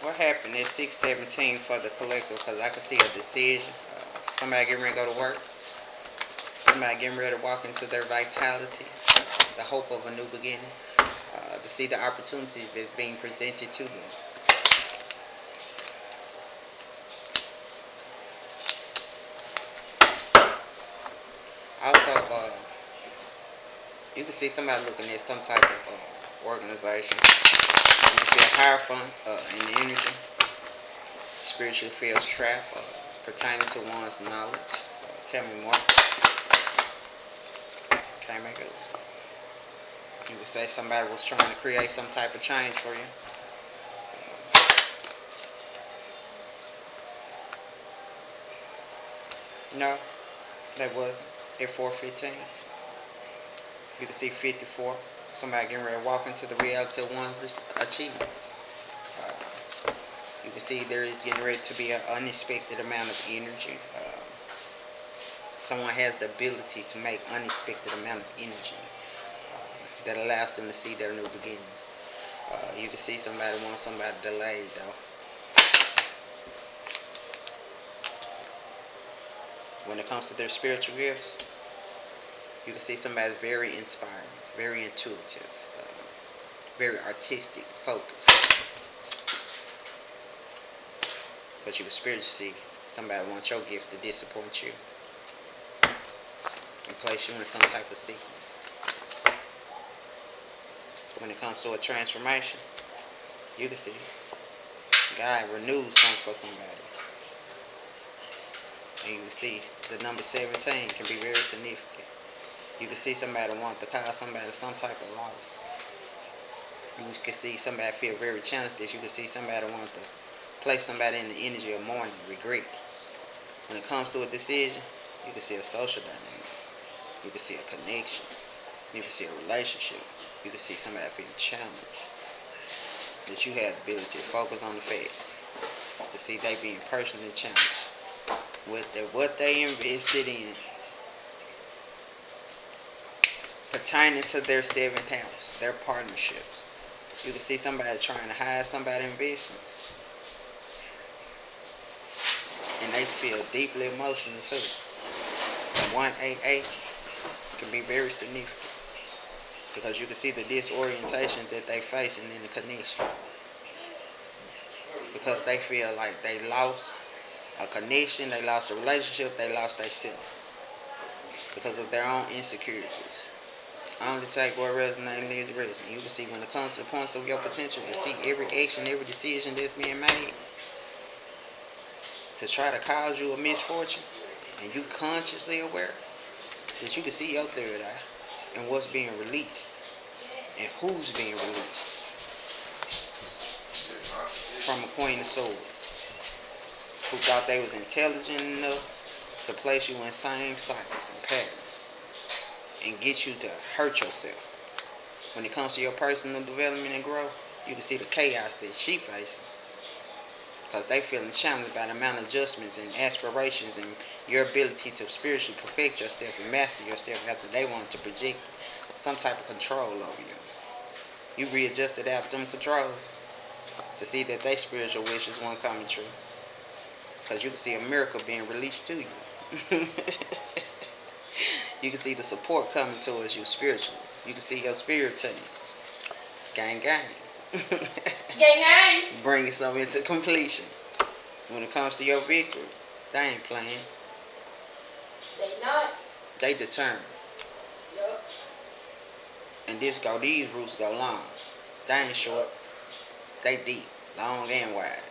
What happened at 6:17 for the collective? Because I could see a decision. Somebody getting ready to go to work. Somebody getting ready to walk into their vitality. The hope of a new beginning. To see the opportunities that's being presented to them. Also, you can see somebody looking at some type of organization. You can see a higher fund in the energy. Spiritually feels trapped pertaining to one's knowledge. Tell me more. Can't make it. You could say somebody was trying to create some type of change for you. No, that wasn't. At 4:15, you can see 54. Somebody getting ready to walk into the reality of one's achievements. You can see there is getting ready to be an unexpected amount of energy. Someone has the ability to make unexpected amount of energy that allows them to see their new beginnings. You can see somebody wants somebody delayed though. When it comes to their spiritual gifts, you can see somebody very inspiring, very intuitive, very artistic, focused. But you can spiritually see somebody wants your gift to disappoint you and place you in some type of sickness. When it comes to a transformation, you can see God renews something for somebody. And you can see the number 17 can be very significant. You can see somebody want to cause somebody some type of loss. You can see somebody feel very challenged. You can see somebody want to place somebody in the energy of mourning, regret. When it comes to a decision, you can see a social dynamic. You can see a connection. You can see a relationship. You can see somebody feeling challenged. That you have the ability to focus on the facts. To see they being personally challenged. With what they invested in pertaining to their 7th house, their partnerships. You can see somebody trying to hide somebody's investments. And they feel deeply emotional too. 188 can be very significant because you can see the disorientation that they facing in the connection because they feel like they lost a connection, they lost a relationship, they lost themselves because of their own insecurities. Only take what resonates and leaves the rest. And you can see when it comes to the points of your potential, you see every action, every decision that's being made to try to cause you a misfortune, and you consciously aware that you can see your third eye and what's being released and who's being released from a Queen of Swords who thought they was intelligent enough to place you in same cycles and patterns and get you to hurt yourself. When it comes to your personal development and growth, you can see the chaos that she facing because they feeling challenged by the amount of adjustments and aspirations and your ability to spiritually perfect yourself and master yourself after they want to project some type of control over you. You readjusted after them controls to see that they spiritual wishes weren't coming true because you can see a miracle being released to you. You can see the support coming towards you spiritually. You can see your spirit team. Gang, gang. Gang, gang. Bringing something into completion. When it comes to your victory, they ain't playing. They not. They determined. Yup. And these roots go long. They ain't short. They deep, long and wide.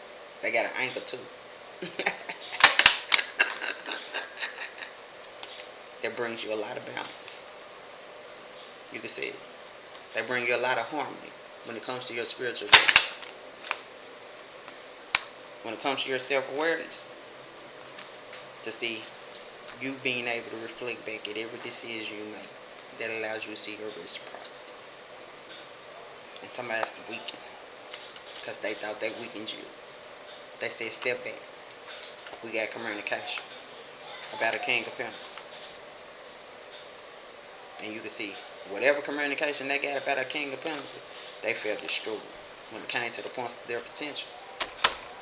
They got an anchor too. That brings you a lot of balance. You can see it. They bring you a lot of harmony when it comes to your spiritual business. When it comes to your self-awareness, to see you being able to reflect back at every decision you make that allows you to see your reciprocity. And somebody's weakened because they thought they weakened you. They said, step back. We got communication about a King of Pentacles. And you can see whatever communication they got about a King of Pentacles, they felt destroyed when it came to the points of their potential.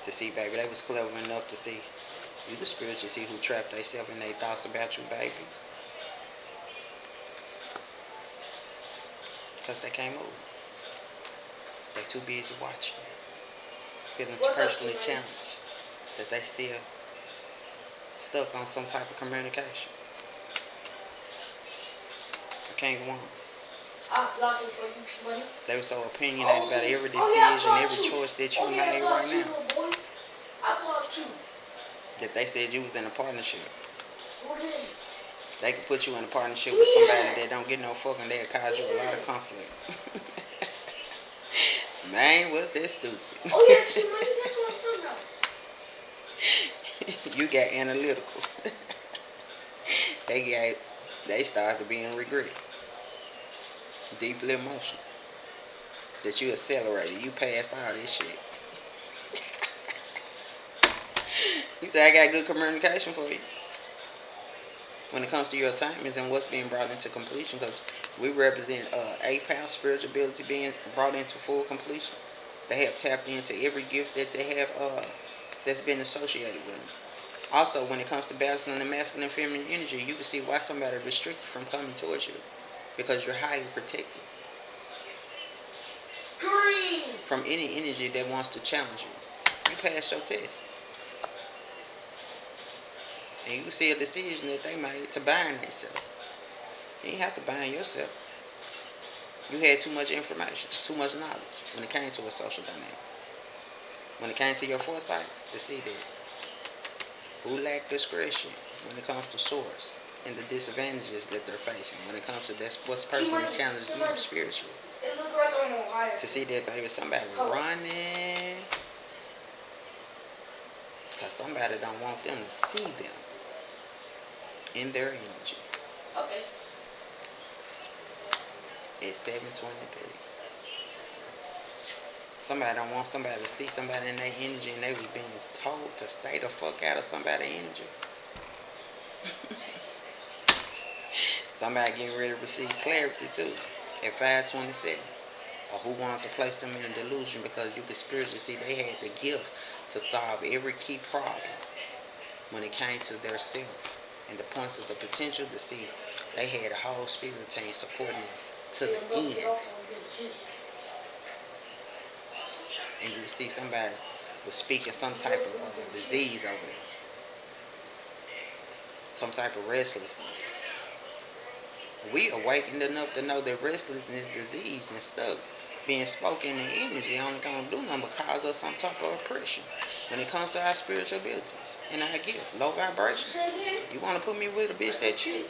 To see, baby, they was clever enough to see. You can spiritually see who trapped themselves in their thoughts about you, baby. Because they can't move. They too busy watching. Feeling personally challenged. That they still stuck on some type of communication. I can't go on. They were so opinionated about every decision, every choice that you made right now. That they said you was in a partnership. They could put you in a partnership with somebody that don't get no fucking, they'll cause you a lot of conflict. Man, what's that stupid? You got analytical. They started being regret. Deeply emotional. That you accelerated. You passed all this shit. You say I got good communication for you. When it comes to your attainments and what's being brought into completion, because we represent 8th house spiritual ability being brought into full completion. They have tapped into every gift that they have that's been associated with them. Also, when it comes to balancing the masculine and feminine energy, you can see why somebody restricted from coming towards you, because you're highly protected from any energy that wants to challenge you. You passed your test. And you can see a decision that they made to bind themselves. You ain't have to bind yourself. You had too much information, too much knowledge when it came to a social dynamic. When it came to your foresight, to see that who lacked discretion when it comes to source and the disadvantages that they're facing when it comes to that's what's personally challenging you spiritually. To see that, baby, somebody running because somebody don't want them to see them in their energy. Okay. It's 7:23. Somebody don't want somebody to see somebody in their energy, and they was being told to stay the fuck out of somebody's energy. Somebody getting ready to receive clarity too at 5:27. Or who wanted to place them in a delusion because you could spiritually see they had the gift to solve every key problem when it came to their self and the points of the potential to see they had a whole spirit team supporting them to the end. And you see somebody was speaking some type of disease over them, some type of restlessness. We awakened enough to know that restlessness, disease, and stuff being spoken in energy only gonna do nothing but cause us some type of oppression when it comes to our spiritual abilities and our gift. Low vibrations. You wanna put me with a bitch that cheat?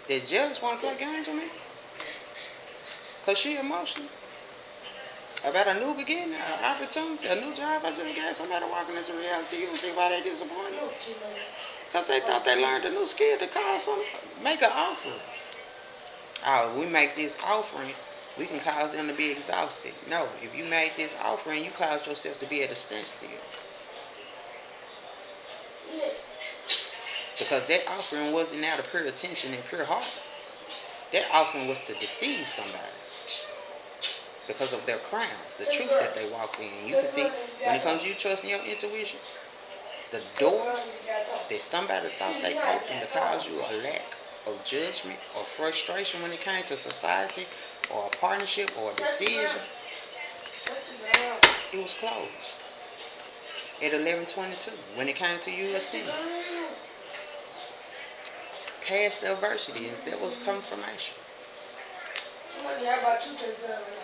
That jealous wanna play games with me? Cause she emotional. About a new beginning, an opportunity, a new job I just got, somebody walking into reality, you will see why they disappointed. Cause they thought they learned a new skill to call make an offer. Oh, we make this offering, we can cause them to be exhausted. No, if you made this offering, you caused yourself to be at a standstill. Yeah. Because that offering wasn't out of pure attention and pure heart. That offering was to deceive somebody because of their crown, the truth that they walked in. You can see, when it comes to you trusting your intuition, the door that somebody thought they opened to cause you a lack of judgment or frustration when it came to society or a partnership or a decision, it was closed at 11:22 when it came to you ascending. Past the adversity, and that was confirmation.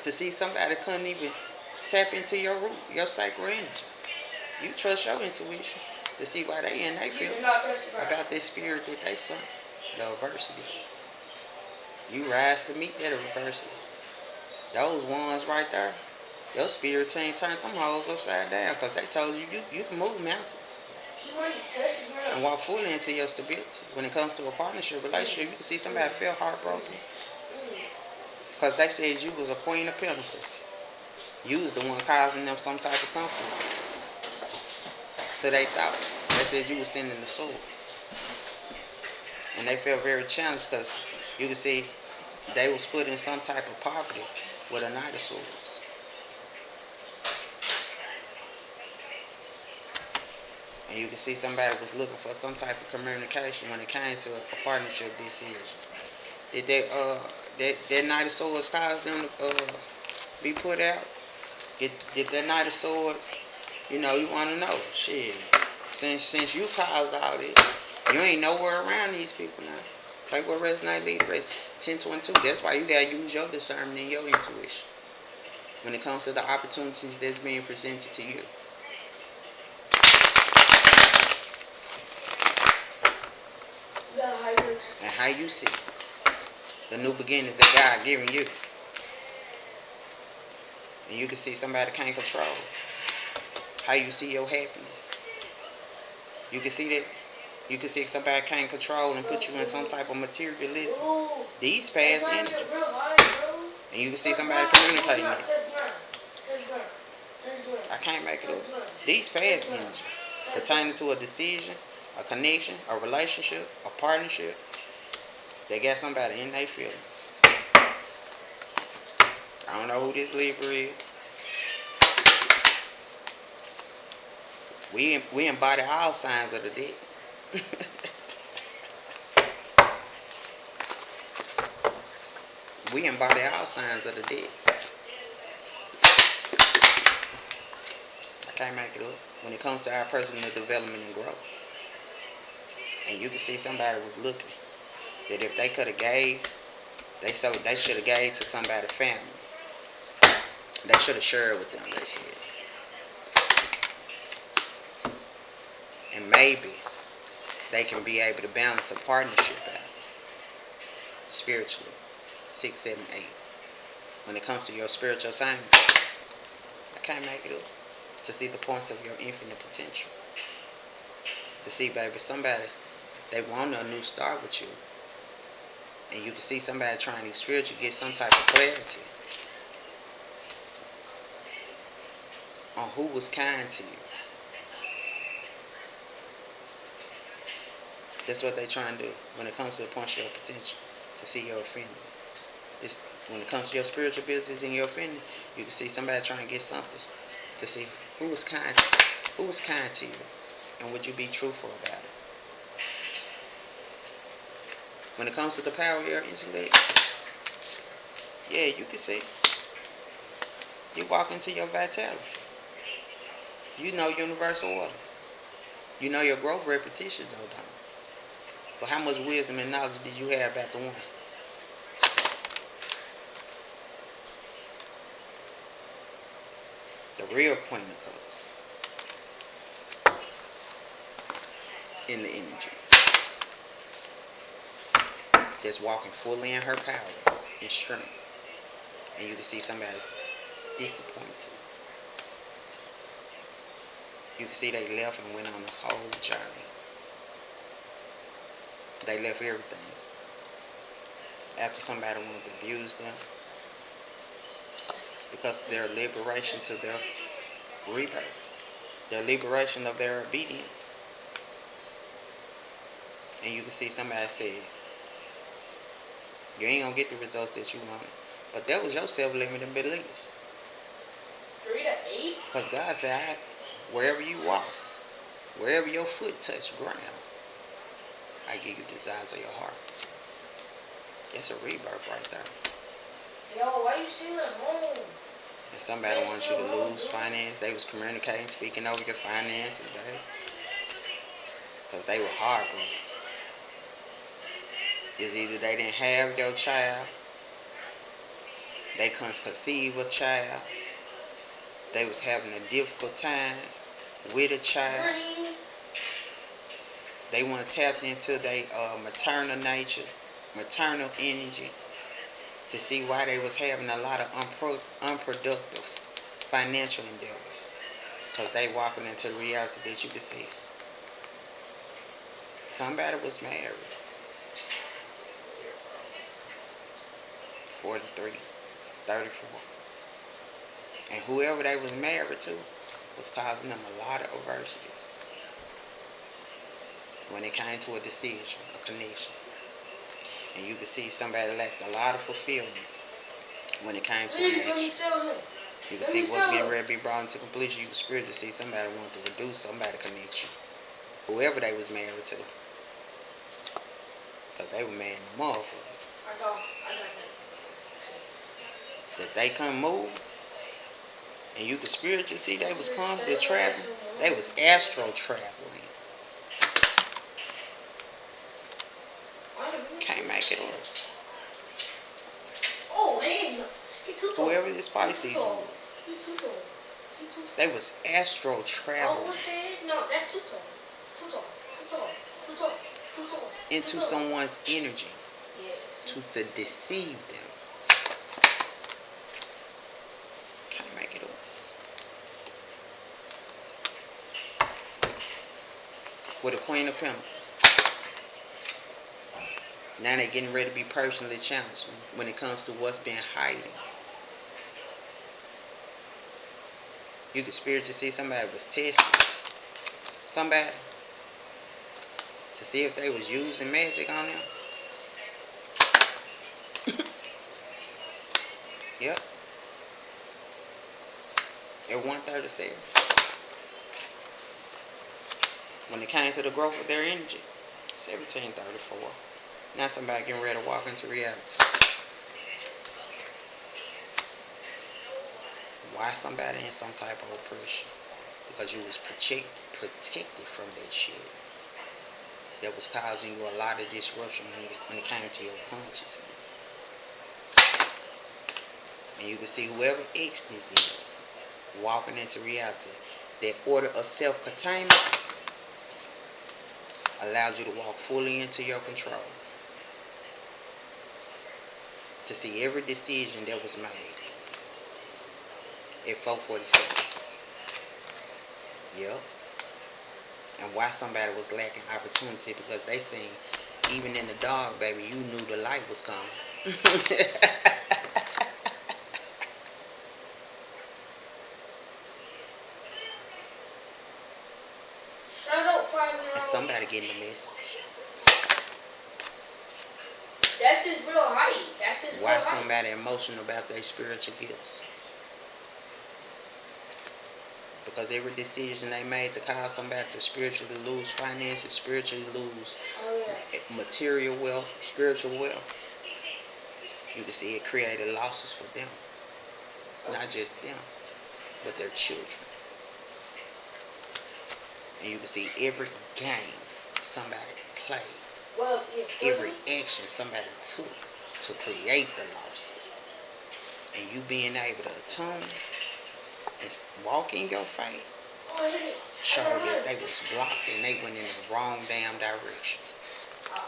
To see somebody couldn't even tap into your root, your sacred energy. You trust your intuition to see why they in their feelings about this spirit that they saw, the adversity. You rise to meet that adversity. Those ones right there, your spirit team turned them hoes upside down because they told you, you can move mountains and walk fully into your stability. When it comes to a partnership relationship, you can see somebody feel heartbroken because they said you was a queen of pentacles. You was the one causing them some type of conflict to their thoughts. They said you was sending the swords. And they felt very challenged because you could see they was put in some type of poverty with a knight of swords. And you can see somebody was looking for some type of communication when it came to a partnership decision. Did that Knight of Swords cause them to be put out? Did that Knight of Swords, you want to know, shit, since you caused all this, you ain't nowhere around these people now. Take what resonate, lead the rest. 1022. That's why you gotta use your discernment and your intuition when it comes to the opportunities that's being presented to you. And how you see the new beginnings that God giving you. And you can see somebody can't control how you see your happiness. You can see that. You can see somebody can't control and put you in some type of materialism. These past energies. And you can see somebody communicating that. I can't make it up. These past energies pertaining to a decision, a connection, a relationship, a partnership, they got somebody in their feelings. I don't know who this Libra is. We embody all signs of the dead. We embody all signs of the dead. I can't make it up. When it comes to our personal development and growth. And you can see somebody was looking. That if they could have gave, they should have gave to somebody's family. They should have shared with them, they said. And maybe they can be able to balance a partnership out spiritually. 6, 7, 8. When it comes to your spiritual time, I can't make it up. To see the points of your infinite potential. To see, baby, somebody, they want a new start with you. And you can see somebody trying to spiritually get some type of clarity on who was kind to you. That's what they trying to do when it comes to the point of your potential. To see your offending. When it comes to your spiritual business and your offending, you can see somebody trying to get something. To see who was kind to you. Who was kind to you. And would you be truthful about it? When it comes to the power of your intellect, yeah, you can see. You walk into your vitality. You know universal order. You know your growth repetitions, though, don't you? But how much wisdom and knowledge did you have about the one? The real Queen of Cups in the energy. That's walking fully in her power and strength. And you can see somebody's disappointed. You can see they left and went on the whole journey. They left everything. After somebody wanted to abuse them. Because their liberation to their rebirth. Their liberation of their obedience. And you can see somebody say, you ain't gonna get the results that you wanted. But that was your self-limiting beliefs. 3 to 8? Because God said, wherever you walk, wherever your foot touch ground, I give you desires of your heart. That's a rebirth right there. Yo, why you still at home? And somebody wants you to lose finance. They was communicating, speaking over your finances, baby. Because they were heartbroken. It's either they didn't have your child, they couldn't conceive a child, they was having a difficult time with a child. They weren't tapped into their maternal nature, maternal energy, to see why they was having a lot of unproductive financial endeavors. Because they walking into the reality that you can see. Somebody was married. 43, 34. And whoever they was married to was causing them a lot of adversities. When it came to a decision, a connection. And you could see somebody lacked a lot of fulfillment when it came to a nation. You can see what's getting ready to be brought into completion. You can spiritually see somebody want to reduce somebody's connection. whoever they was married to. Because they were mad in the motherfucker. I got That they couldn't move. And you could spiritually see they was constantly traveling. They was astro traveling. Can't make it up. Oh man, he too tall. Whoever this Pisces was. He too tall. They was astro Oh traveling heck no, that's too tall. Too tall. Too tall. Too tall. Too tall. into someone's energy Yes. to deceive them. Can't make it up. With the Queen of Pentacles. Now they're getting ready to be personally challenged when it comes to what's been hiding. You could spiritually see somebody was testing somebody to see if they was using magic on them. Yep. At 137. When it came to the growth of their energy. 1734. Now somebody getting ready to walk into reality. Why somebody in some type of oppression? Because you was protected from that shit. That was causing you a lot of disruption when it came to your consciousness. And you can see whoever X this is, walking into reality, that order of self-containment allows you to walk fully into your control. To see every decision that was made at 446. Yep. And why somebody was lacking opportunity, because they seen, even in the dark, baby, you knew the light was coming. Shut up, 5 And somebody getting the message. That's his real height. That's his Why real height. somebody emotional about their spiritual gifts? Because every decision they made to cause somebody to spiritually lose finances, spiritually lose material wealth, spiritual wealth, you can see it created losses for them. Not just them, but their children. And you can see every game somebody played, every action somebody took to create the losses. And you being able to attune and walk in your faith showed that they was blocked and they went in the wrong damn direction.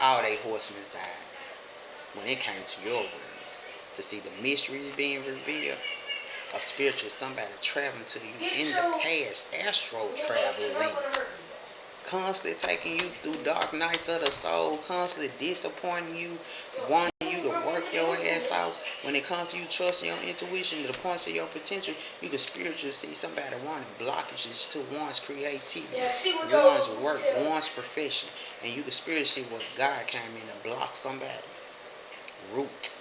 All they horsemen died when it came to your awareness. To see the mysteries being revealed, a spiritual somebody traveling to you in the past, astro traveling, constantly taking you through dark nights of the soul, constantly disappointing you, wanting you to work your ass out. When it comes to you trusting your intuition, the points of your potential, you can spiritually see somebody wanting blockages to one's creativity, one's work, one's profession. And you can spiritually see what God came in to block somebody. Root.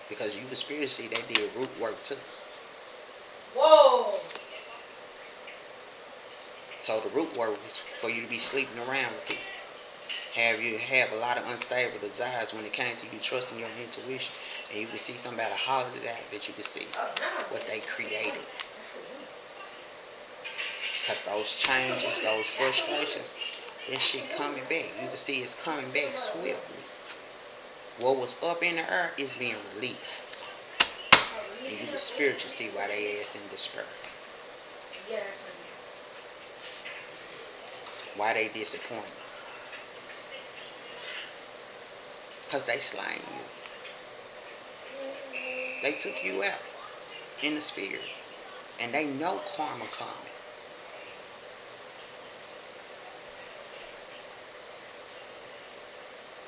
Because you can spiritually see they did root work too. Whoa. So the root work is for you to be sleeping around with people. Have a lot of unstable desires when it came to you trusting your intuition. And you can see somebody holler it out that you can see what they created. Because those changes, those frustrations, that shit coming back. You can see it's coming back swiftly. What was up in the air is being released. And you can spiritually see why they ass in despair. Why they disappointed. Because they slain you. They took you out in the spirit. And they know karma coming.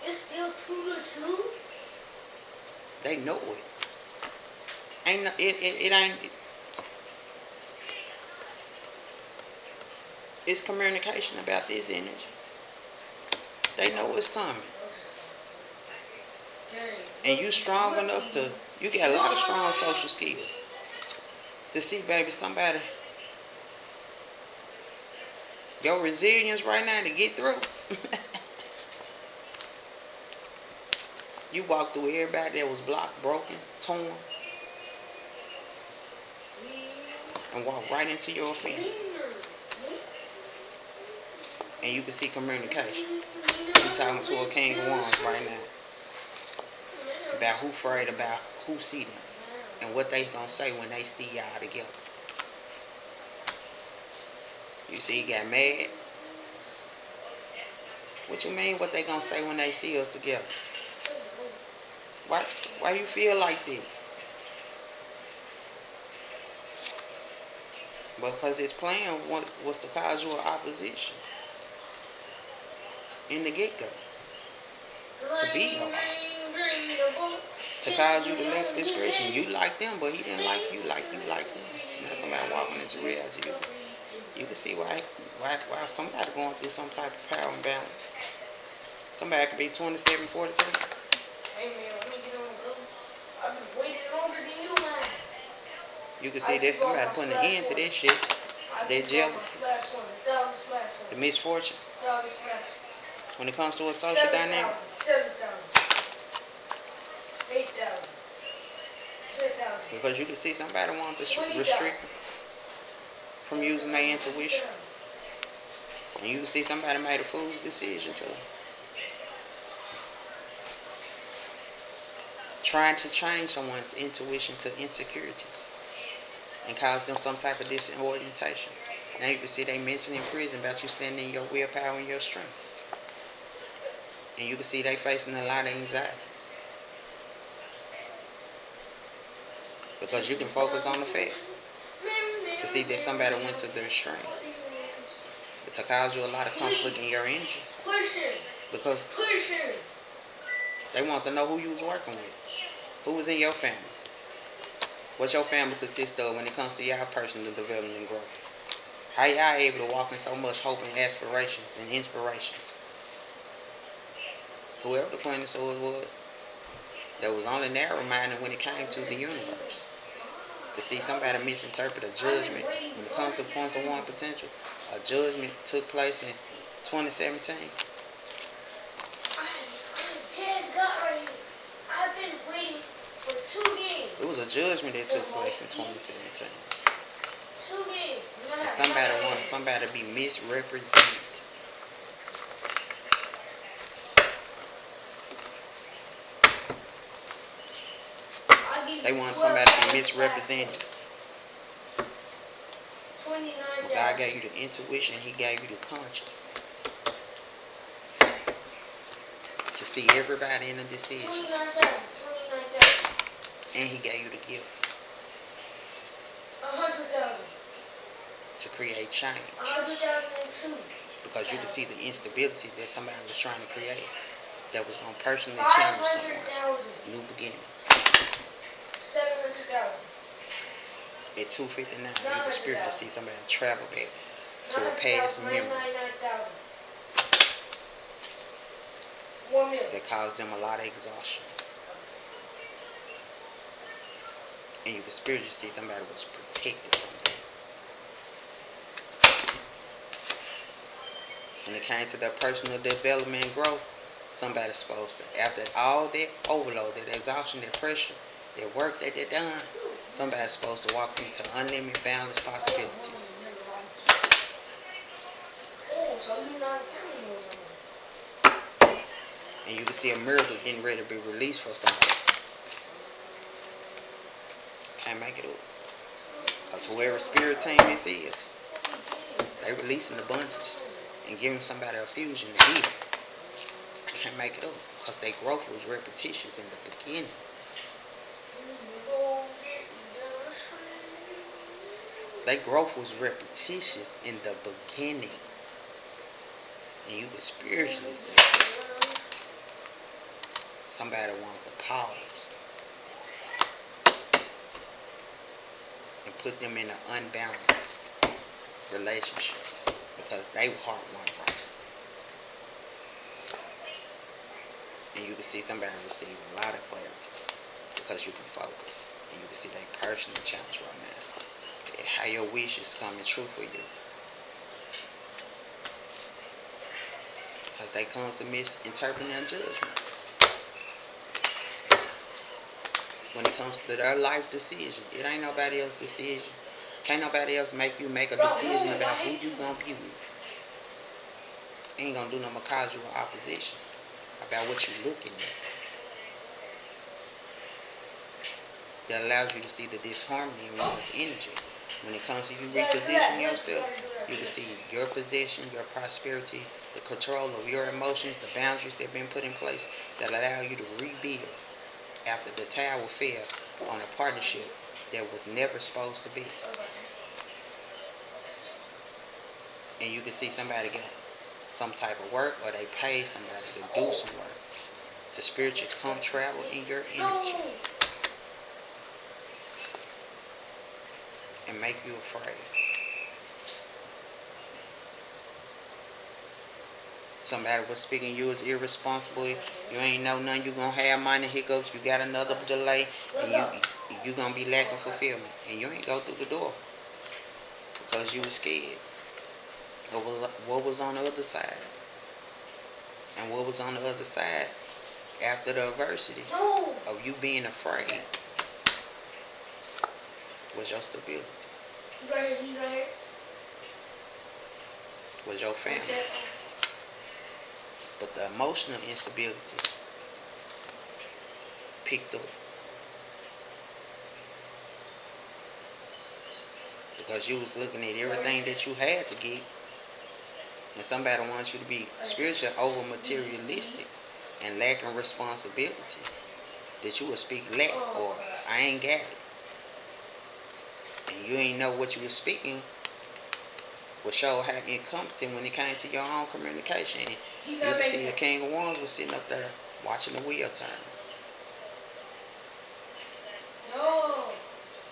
It's still 2-2. They know it. It ain't. It's communication about this energy. They know it's coming. And you strong enough to, you got a lot of strong social skills. To see, baby, somebody Your resilience right now to get through. You walked through everybody that was blocked, broken, torn, and walked right into your family. And you can see communication. You talking to a king of wands right now about who afraid about who see them and what they gonna say when they see y'all together. You see, he got mad. What you mean? What they gonna say when they see us together? Why? Why you feel like that? Because his plan was to cause you an opposition in the get go, to be your to cause you to lack discretion. You like them, but he didn't like you like you like him. Now somebody walking into reality, you can see why somebody going through some type of power imbalance. Somebody could be 27, 43. Hey man, let me get on the road. I've been waiting longer than you, man. You can see that somebody putting an end to that shit. That jealousy, the misfortune. When it comes to a social dynamic, 7,000, 8,000, 10,000. because you can see somebody want to restrict from using their intuition, and you can see somebody made a fool's decision too, trying to change someone's intuition to insecurities and cause them some type of disorientation. Now you can see they mentally in prison about you standing in your willpower and your strength, and you can see they facing a lot of anxieties because you can focus on the facts to see that somebody went to their extreme to cause you a lot of conflict in your energy because they want to know who you was working with, who was in your family, what your family consists of when it comes to your personal development and growth. How y'all able to walk in so much hope and aspirations and inspirations? Whoever the Queen of Swords was, there was only narrow-minded when it came to the universe. To see somebody misinterpret a judgment when it comes to points of one potential, a judgment took place in 2017. I've been waiting for 2 games. It was a judgment that took place in 2017. 2 games. And somebody wanted somebody to be misrepresented. They want somebody to be misrepresented. God gave you the intuition, he gave you the conscience to see everybody in the decision. And he gave you the gift 100,000 to create change. 100,002. Because you can see the instability that somebody was trying to create that was going to personally change someone. 500,000. New beginning. 700,000. At 2:59, you can spiritually see somebody travel back to a past memory 99,000. 1 million. that caused them a lot of exhaustion. And you can spiritually see somebody was protected from that. When it came to their personal development and growth, somebody's supposed to, after all that overload, that exhaustion, that pressure, that work that they done, somebody's supposed to walk into unlimited, boundless possibilities. Oh, so you're not counting those. And you can see a miracle getting ready to be released for somebody. Can't make it up. Because whoever spirit team this is, they releasing the bunches and giving somebody a fusion to heal. I can't make it up. Because their growth was repetitious in the beginning. Their growth was repetitious in the beginning. And you can spiritually see somebody want to pause and put them in an unbalanced relationship because they heart weren't right. And you can see somebody receive a lot of clarity because you can focus and you can see their personal challenge right now. How your wish is coming true for you. because they constantly misinterpreting their judgment when it comes to their life decision. It ain't nobody else's decision. Can't nobody else make you make a decision about who you gonna be with. Ain't gonna do nothing but cause you an opposition about what you looking at. That allows you to see the disharmony in one's energy. When it comes to you repositioning yourself, you can see your possession, your prosperity, the control of your emotions, the boundaries that have been put in place that allow you to rebuild after the tower fell on a partnership that was never supposed to be. And you can see somebody get some type of work or they pay somebody to do some work to spiritually come travel in your energy and make you afraid. Somebody was speaking you as irresponsible. You ain't know nothing. You gonna have minor hiccups. You got another delay, and you gonna be lacking fulfillment, and you ain't go through the door because you was scared. What was on the other side, and what was on the other side after the adversity of you being afraid was your stability, was your family. But the emotional instability picked up because you was looking at everything that you had to get, and somebody wants you to be spiritual over materialistic and lacking responsibility. That you will speak lack or I ain't got it, and you ain't know what you was speaking will show how incompetent when it came to your own communication. And you can see the King of Wands was sitting up there watching the wheel turn.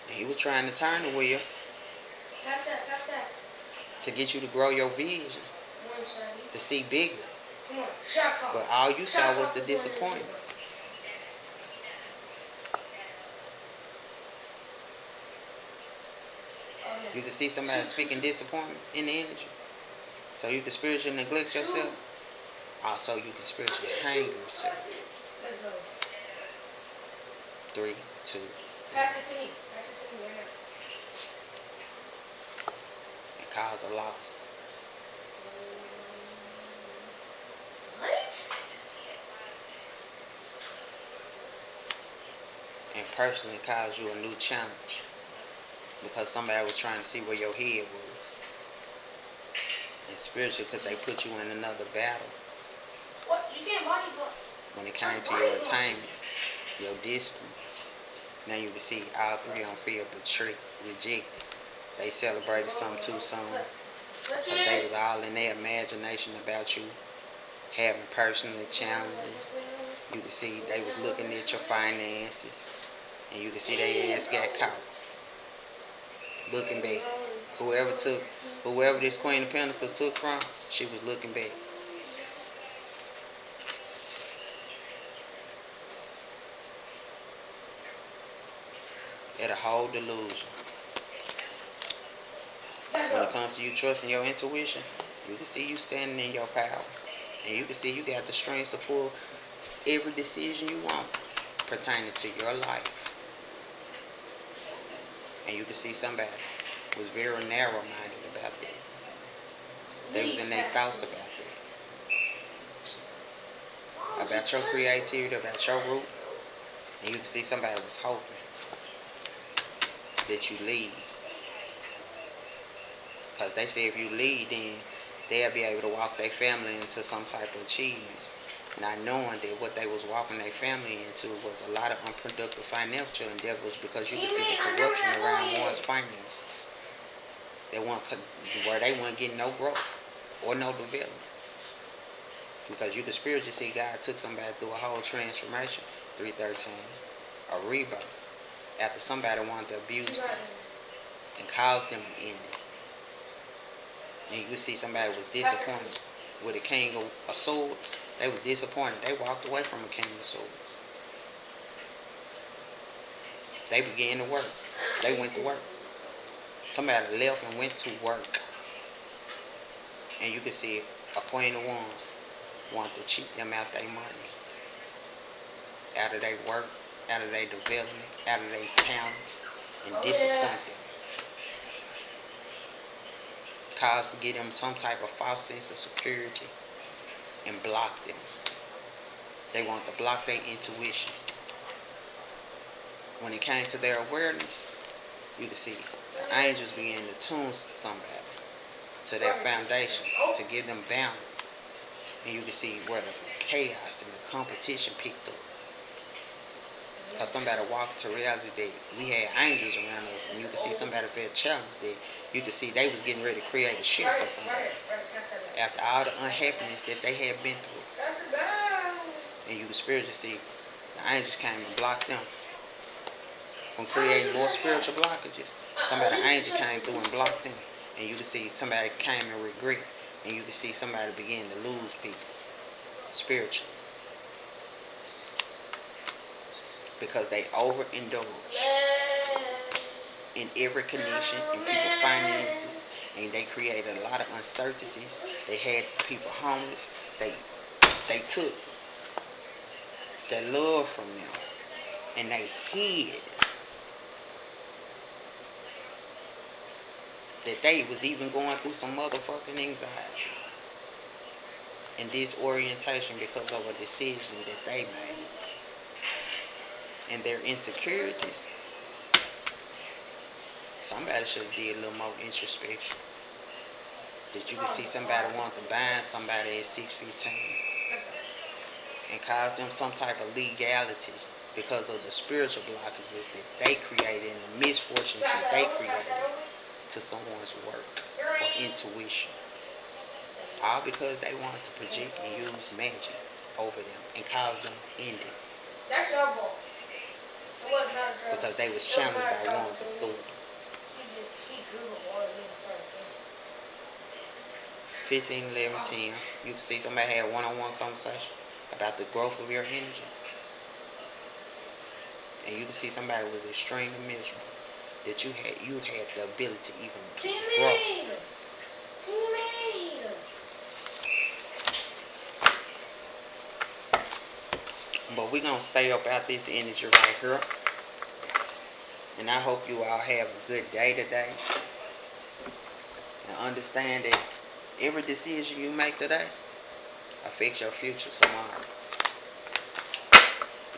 And he was trying to turn the wheel to get you to grow your vision, to see bigger. But all you saw was the disappointment. You can see somebody speaking disappointment in the energy. So you can spiritually neglect yourself. Also, you can spiritually hang yourself. 3, 2, 1. Pass it to me. Pass it to me right now. And cause a loss. What? And personally cause you a new challenge. Because somebody was trying to see where your head was. And spiritually, because they put you in another battle. What? You can't body block. When it came to your attainments, your discipline. Now you can see all three on field rejected. They celebrated something too soon. Because they was all in their imagination about you having personal challenges. You can see they was looking at your finances. And you can see their ass got caught. Looking back. Whoever this Queen of Pentacles took from, she was looking back. At a whole delusion. When it comes to you trusting your intuition, you can see you standing in your power. And you can see you got the strength to pull every decision you want pertaining to your life. And you can see somebody was very narrow-minded about that. They was in their thoughts about that. About your creativity, about your root. And you can see somebody was hoping that you lead. Because they say if you lead, then they'll be able to walk their family into some type of achievements. Not knowing that what they was walking their family into was a lot of unproductive financial endeavors, because you can see the corruption around one's finances. Where they weren't getting no growth or no development. Because you can spiritually see God took somebody through a whole transformation, 313, a rebirth, after somebody wanted to abuse them and cause them an ending. And you can see somebody was disappointed with a king of swords. They were disappointed. They walked away from a king of swords. They began to work. They went to work. Somebody left and went to work. And you can see a Queen of Wands want to cheat them out their money, out of their work, out of their development, out of their talent, and disappoint them. Cause to give them some type of false sense of security and block them. They want to block their intuition. When it came to their awareness, you can see the angels begin to tune somebody to their foundation to give them balance. And you can see where the chaos and the competition picked up. Because somebody walked to reality that we had angels around us, and you can see somebody felt challenged that you could see they was getting ready to create a shift for somebody after all the unhappiness that they had been through. And you can spiritually see the angels came and blocked them from creating more spiritual blockages. Somebody angel came through and blocked them. And you can see somebody came in regret. And you can see somebody begin to lose people spiritually. Because they overindulge in every connection in people's finances. And they created a lot of uncertainties. They had people homeless. They took their love from them. And they hid that they was even going through some motherfucking anxiety and disorientation because of a decision that they made. And their insecurities, somebody should have did a little more introspection. That you can see somebody want to bind somebody at 6'15" and cause them some type of legality because of the spiritual blockages that they created and the misfortunes that they created to someone's work or intuition. All because they wanted to project and use magic over them and cause them ending. That's your ball. It was not a drug. Because they was challenged by one's authority. He drew the ball and started 15, 11, 10. You can see somebody had a one-on-one conversation about the growth of your energy. And you can see somebody was extremely miserable. That you had the ability to even grow. But we're going to stay up out this energy right here. And I hope you all have a good day today. And understand that every decision you make today affects your future tomorrow.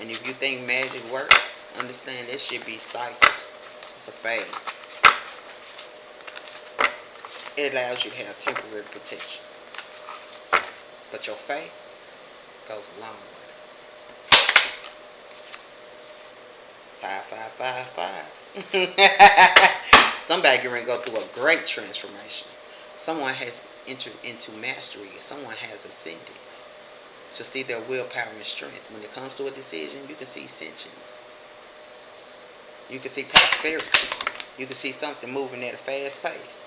And if you think magic works, understand that should be cycles. It's a phase. It allows you to have temporary protection. But your faith goes a long way. 5555. Somebody can go through a great transformation. Someone has entered into mastery. Someone has ascended to see their willpower and strength. When it comes to a decision, you can see sentience. You can see prosperity. You can see something moving at a fast pace.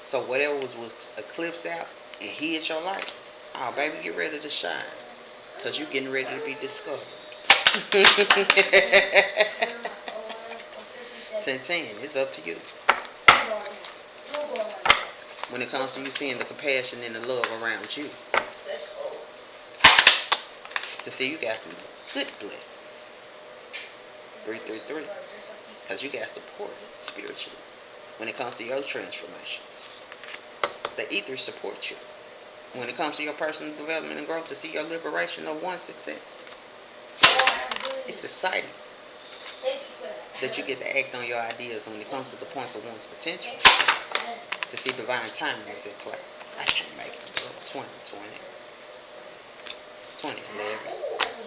So whatever was eclipsed out and hid your light, oh baby, get ready to shine. Because you're getting ready to be discovered. 10-10, it's up to you. When it comes to you seeing the compassion and the love around you. To see you got some good blessings. 333. Because you got support spiritually. When it comes to your transformation. The ether supports you. When it comes to your personal development and growth, to see your liberation of one success. It's exciting that you get to act on your ideas when it comes to the points of one's potential. To see divine timing is at play. I can't make it. 2020, 2011,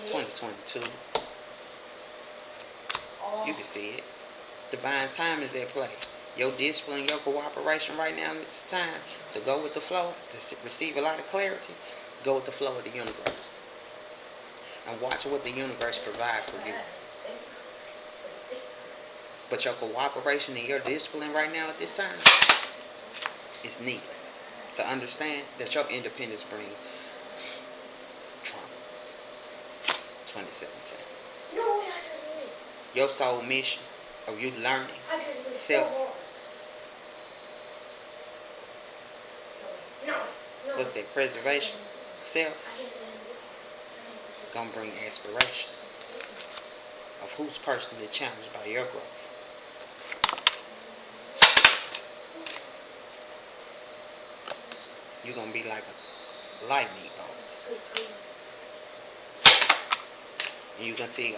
2022. You can see it. Divine time is at play. Your discipline, your cooperation right now, it's time to go with the flow, to receive a lot of clarity. Go with the flow of the universe. And watch what the universe provides for you. But your cooperation and your discipline right now at this time is needed to understand that your independence brings trauma. 2017. Your soul mission of you learning self. What's that? Preservation. Self. gonna bring aspirations of who's personally challenged by your growth. You're gonna be like a lightning bolt. And you can see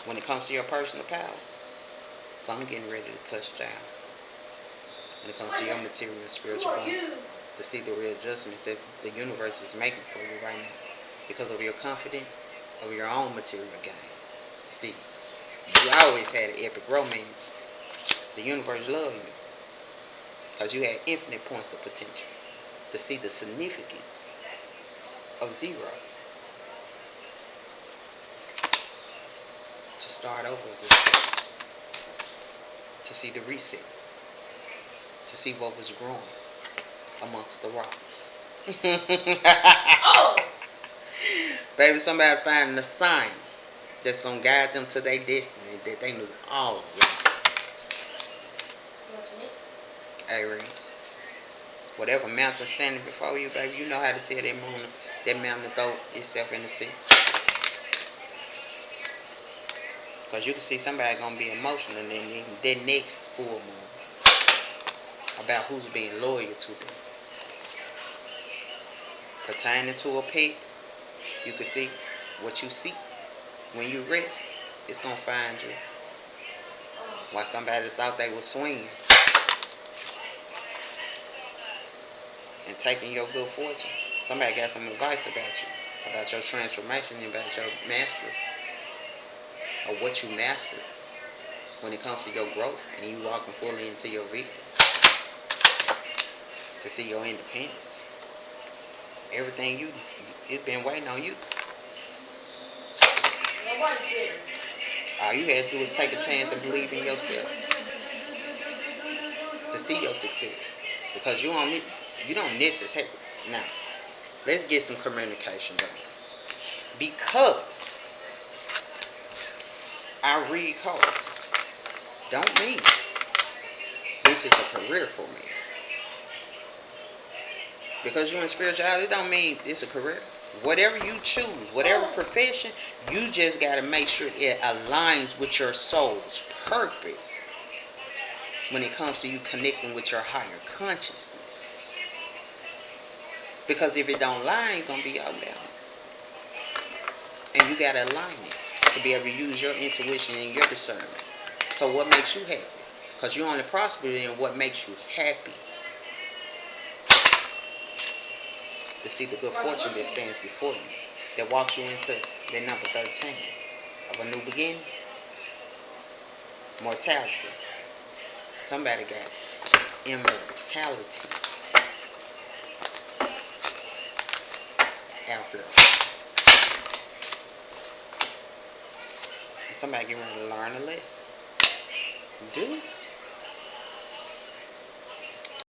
when it comes to your personal power, some getting ready to touch down. When it comes to your material and spiritual bonds, to see the real adjustments that the universe is making for you right now, because of your confidence of your own material gain. To see, you always had an epic romance. The universe loved you because you had infinite points of potential. To see the significance of zero, to start over again, to see the reset, to see what was growing amongst the rocks. Oh! Baby, somebody finding a sign that's gonna guide them to their destiny that they knew all along. Aries. Whatever mountain standing before you, baby, you know how to tell that mountain to throw itself in the sea. Because you can see somebody gonna be emotional in their next full moon about who's being loyal to them. Pertaining to a pet, you can see what you see when you rest, it's gonna find you. While somebody thought they were swinging and taking your good fortune, somebody got some advice about your transformation, and about your mastery, or what you mastered when it comes to your growth, and you walking fully into your victory. To see your independence, everything it's been waiting on you. All you had to do is take a chance and believe in yourself to see your success, because you don't necessarily. Now, let's get some communication done. Because I read cards don't mean this is a career for me. Because you're in spirituality, it don't mean it's a career. Whatever you choose, whatever profession, you just got to make sure it aligns with your soul's purpose when it comes to you connecting with your higher consciousness. Because if it don't align, it's going to be out of balance. And you got to align it to be able to use your intuition and your discernment. So what makes you happy? Because you only prosper in what makes you happy. To see the good fortune that stands before you, that walks you into the number 13 of a new beginning. Mortality. Somebody got immortality out here. And somebody getting ready to learn a lesson. Deuces.